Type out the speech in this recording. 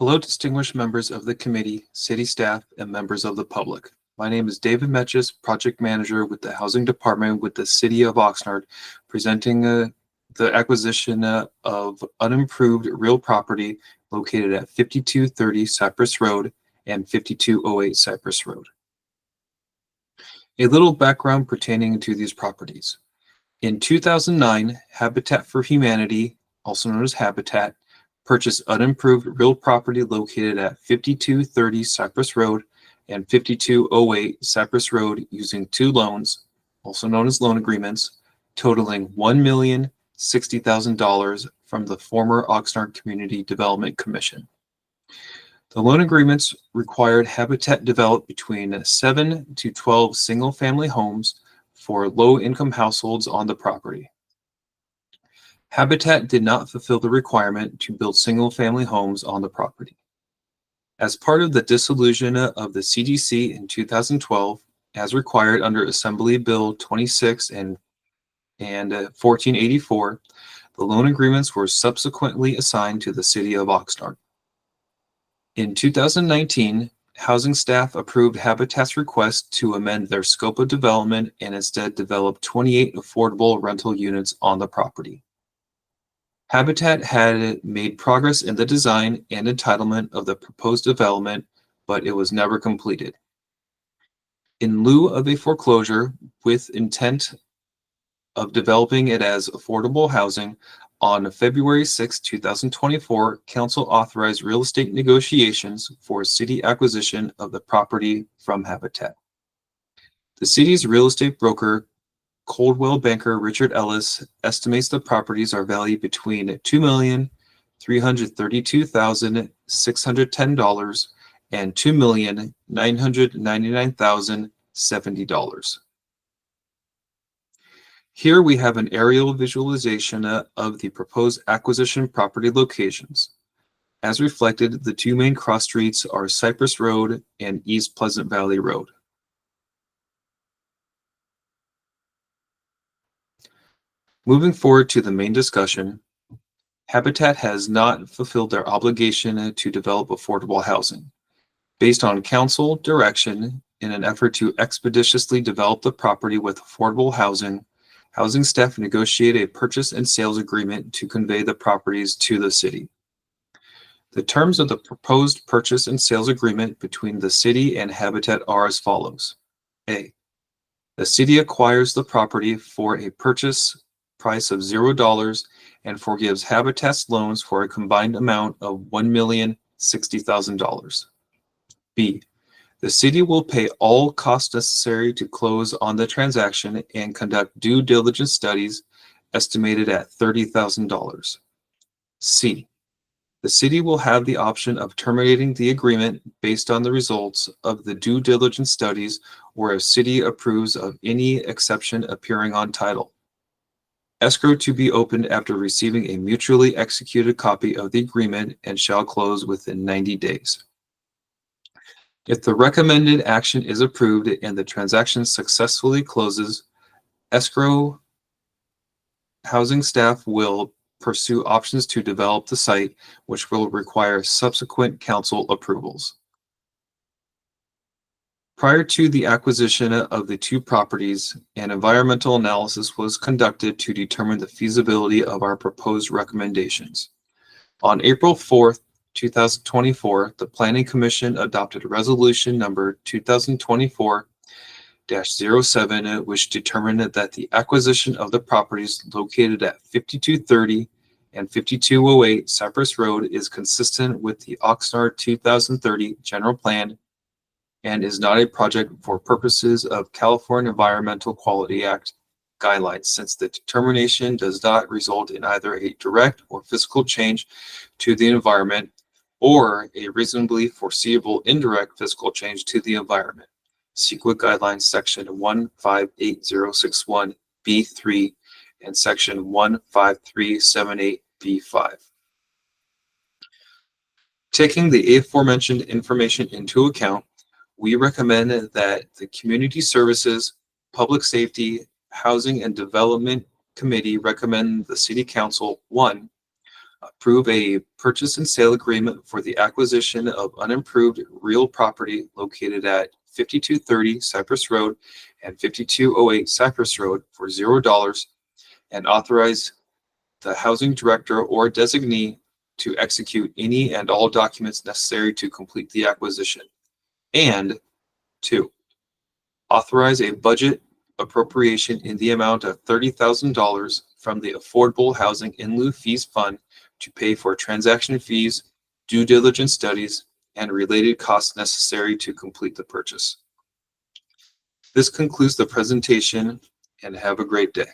Hello, distinguished members of the committee, city staff, and members of the public. My name is David Metches, Project Manager with the Housing Department with the City of Oxnard, presenting the acquisition of unimproved real property located at 5230 Cypress Road and 5208 Cypress Road. A little background pertaining to these properties. In 2009, Habitat for Humanity, also known as Habitat, purchased unimproved real property located at 5230 Cypress Road and 5208 Cypress Road using two loans, also known as loan agreements, totaling $1,060,000 from the former Oxnard Community Development Commission. The loan agreements required Habitat develop between 7 to 12 single-family homes for low-income households on the property. Habitat did not fulfill the requirement to build single-family homes on the property. As part of the dissolution of the CDC in 2012, as required under Assembly Bill 26 and 1484, the loan agreements were subsequently assigned to the City of Oxnard. In 2019, housing staff approved Habitat's request to amend their scope of development and instead develop 28 affordable rental units on the property. Habitat had made progress in the design and entitlement of the proposed development, but it was never completed. In lieu of a foreclosure with intent of developing it as affordable housing, on February 6, 2024, Council authorized real estate negotiations for city acquisition of the property from Habitat. The city's real estate broker, Coldwell banker Richard Ellis, estimates the properties are valued between $2,332,610 and $2,999,070. Here we have an aerial visualization of the proposed acquisition property locations. As reflected, the two main cross streets are Cypress Road and East Pleasant Valley Road. Moving forward to the main discussion, Habitat has not fulfilled their obligation to develop affordable housing. Based on council direction, in an effort to expeditiously develop the property with affordable housing, housing staff negotiated a purchase and sales agreement to convey the properties to the city. The terms of the proposed purchase and sales agreement between the city and Habitat are as follows. A. The city acquires the property for a purchase price of $0 and forgives Habitat's loans for a combined amount of $1,060,000. B. The city will pay all costs necessary to close on the transaction and conduct due diligence studies estimated at $30,000. C. The city will have the option of terminating the agreement based on the results of the due diligence studies or if city approves of any exception appearing on title. Escrow to be opened after receiving a mutually executed copy of the agreement and shall close within 90 days. If the recommended action is approved and the transaction successfully closes, escrow housing staff will pursue options to develop the site, which will require subsequent council approvals. Prior to the acquisition of the two properties, an environmental analysis was conducted to determine the feasibility of our proposed recommendations. On April 4th, 2024, the Planning Commission adopted Resolution Number 2024-07, which determined that the acquisition of the properties located at 5230 and 5208 Cypress Road is consistent with the Oxnard 2030 General Plan and is not a project for purposes of California Environmental Quality Act guidelines, since the determination does not result in either a direct or physical change to the environment or a reasonably foreseeable indirect physical change to the environment. CEQA Guidelines Section 158061B3 and Section 15378B5. Taking the aforementioned information into account, we recommend that the Community Services, Public Safety, Housing and Development Committee recommend the City Council, 1, Approve a purchase and sale agreement for the acquisition of unimproved real property located at 5230 Cypress Road and 5208 Cypress Road for $0, and authorize the housing director or designee to execute any and all documents necessary to complete the acquisition. And two, authorize a budget appropriation in the amount of $30,000 from the Affordable Housing in lieu fees fund to pay for transaction fees, due diligence studies, and related costs necessary to complete the purchase. This concludes the presentation, and have a great day.